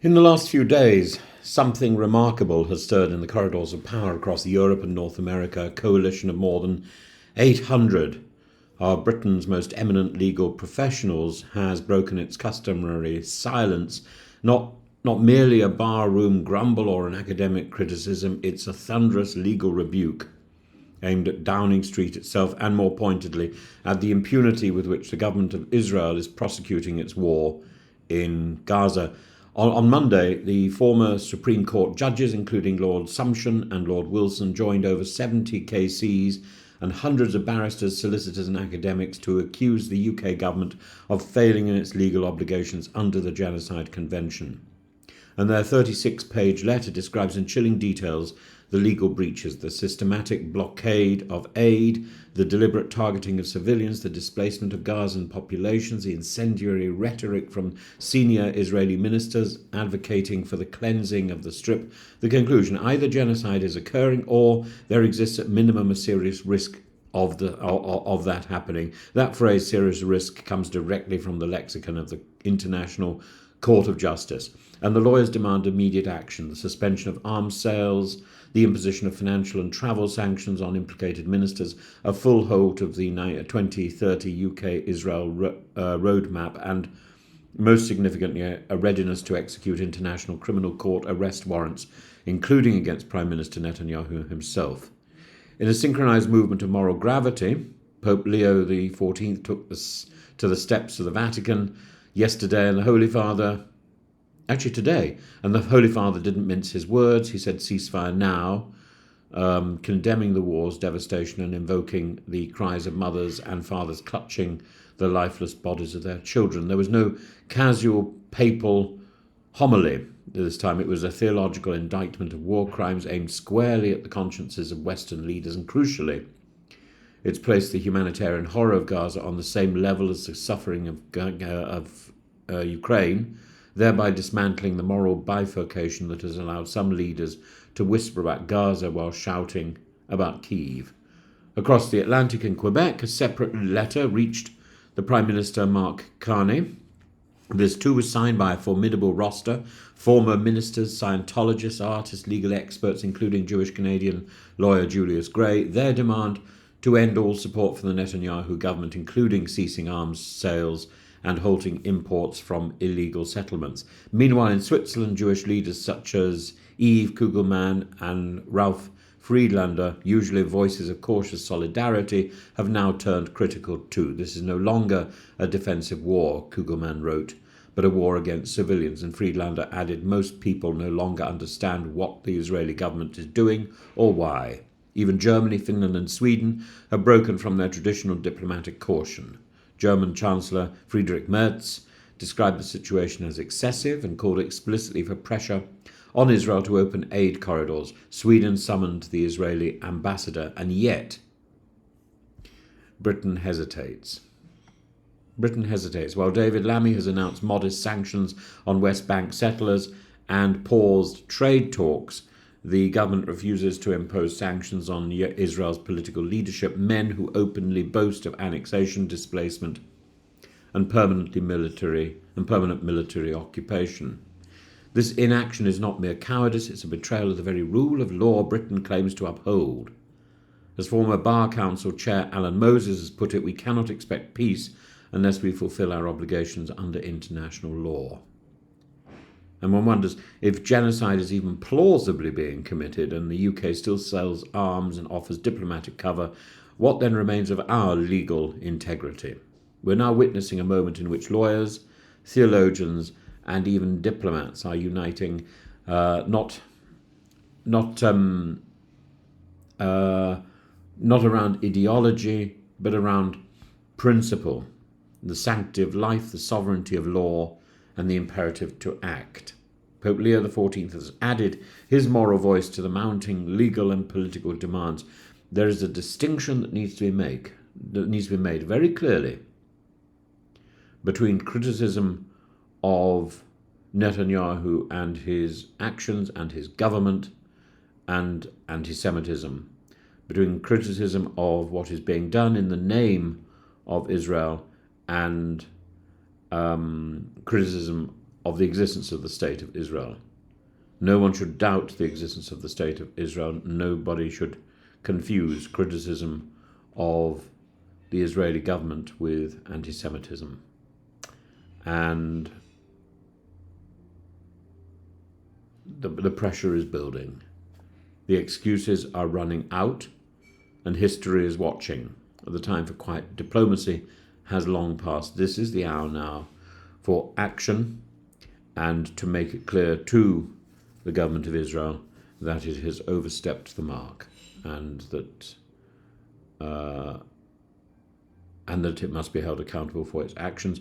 In the last few days, something remarkable has stirred in the corridors of power across Europe and North America. A coalition of more than 800 of Britain's most eminent legal professionals has broken its customary silence. Not merely a barroom grumble or an academic criticism, it's a thunderous legal rebuke aimed at Downing Street itself and, more pointedly, at the impunity with which the government of Israel is prosecuting its war in Gaza. On Monday, the former Supreme Court judges, including Lord Sumption and Lord Wilson, joined over 70 KCs and hundreds of barristers, solicitors and academics to accuse the UK government of failing in its legal obligations under the Genocide Convention. And their 36-page letter describes in chilling details the legal breaches, the systematic blockade of aid, the deliberate targeting of civilians, the displacement of Gazan populations, the incendiary rhetoric from senior Israeli ministers advocating for the cleansing of the Strip. The conclusion: either genocide is occurring or there exists at minimum a serious risk of that happening. That phrase, serious risk, comes directly from the lexicon of the International Court of Justice. And the lawyers demand immediate action: the suspension of arms sales, the imposition of financial and travel sanctions on implicated ministers, a full halt of the 2030 UK-Israel roadmap, and, most significantly, a readiness to execute International Criminal Court arrest warrants, including against Prime Minister Netanyahu himself. In a synchronized movement of moral gravity, Pope Leo XIV took to the steps of the Vatican yesterday, and the Holy Father... Actually, today. And the Holy Father didn't mince his words. He said, ceasefire now, condemning the war's devastation and invoking the cries of mothers and fathers clutching the lifeless bodies of their children. There was no casual papal homily this time. It was a theological indictment of war crimes aimed squarely at the consciences of Western leaders, and crucially, it's placed the humanitarian horror of Gaza on the same level as the suffering of Ukraine, thereby dismantling the moral bifurcation that has allowed some leaders to whisper about Gaza while shouting about Kyiv. Across the Atlantic in Quebec, a separate letter reached the Prime Minister Mark Carney. This too was signed by a formidable roster: former ministers, Scientologists, artists, legal experts, including Jewish-Canadian lawyer Julius Gray. Their demand to end all support for the Netanyahu government, including ceasing arms sales and halting imports from illegal settlements. Meanwhile, in Switzerland, Jewish leaders such as Yves Kugelmann and Ralph Friedlander, usually voices of cautious solidarity, have now turned critical too. This is no longer a defensive war, Kugelmann wrote, but a war against civilians. And Friedlander added, most people no longer understand what the Israeli government is doing or why. Even Germany, Finland and Sweden have broken from their traditional diplomatic caution. German Chancellor Friedrich Merz described the situation as excessive and called explicitly for pressure on Israel to open aid corridors. Sweden summoned the Israeli ambassador, and yet Britain hesitates. While David Lammy has announced modest sanctions on West Bank settlers and paused trade talks, the government refuses to impose sanctions on Israel's political leadership, men who openly boast of annexation, displacement, and permanent military occupation. This inaction is not mere cowardice, it's a betrayal of the very rule of law Britain claims to uphold. As former Bar Council Chair Alan Moses has put it, we cannot expect peace unless we fulfil our obligations under international law. And one wonders if genocide is even plausibly being committed and the UK still sells arms and offers diplomatic cover, what then remains of our legal integrity? We're now witnessing a moment in which lawyers, theologians, and even diplomats are uniting, not around ideology, but around principle, the sanctity of life, the sovereignty of law, and the imperative to act. Pope Leo XIV has added his moral voice to the mounting legal and political demands. There is a distinction that needs to be made very clearly between criticism of Netanyahu and his actions and his government and anti-Semitism, between criticism of what is being done in the name of Israel and criticism of the existence of the State of Israel. No one should doubt the existence of the State of Israel. Nobody should confuse criticism of the Israeli government with anti-Semitism. And the pressure is building. The excuses are running out, and history is watching. The time for quiet diplomacy has long passed. This is the hour now for action, and to make it clear to the government of Israel that it has overstepped the mark, and that it must be held accountable for its actions.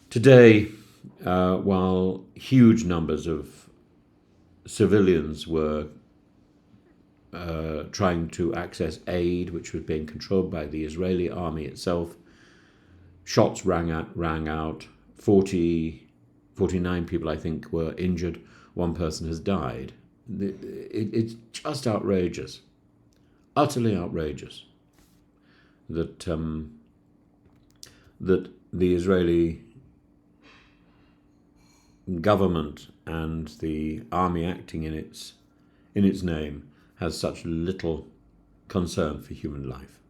Today, while huge numbers of civilians were trying to access aid, which was being controlled by the Israeli army itself, shots rang out. 49 people, I think, were injured. One person has died. It's just outrageous, utterly outrageous, that the Israeli government and the army acting in its name has such little concern for human life.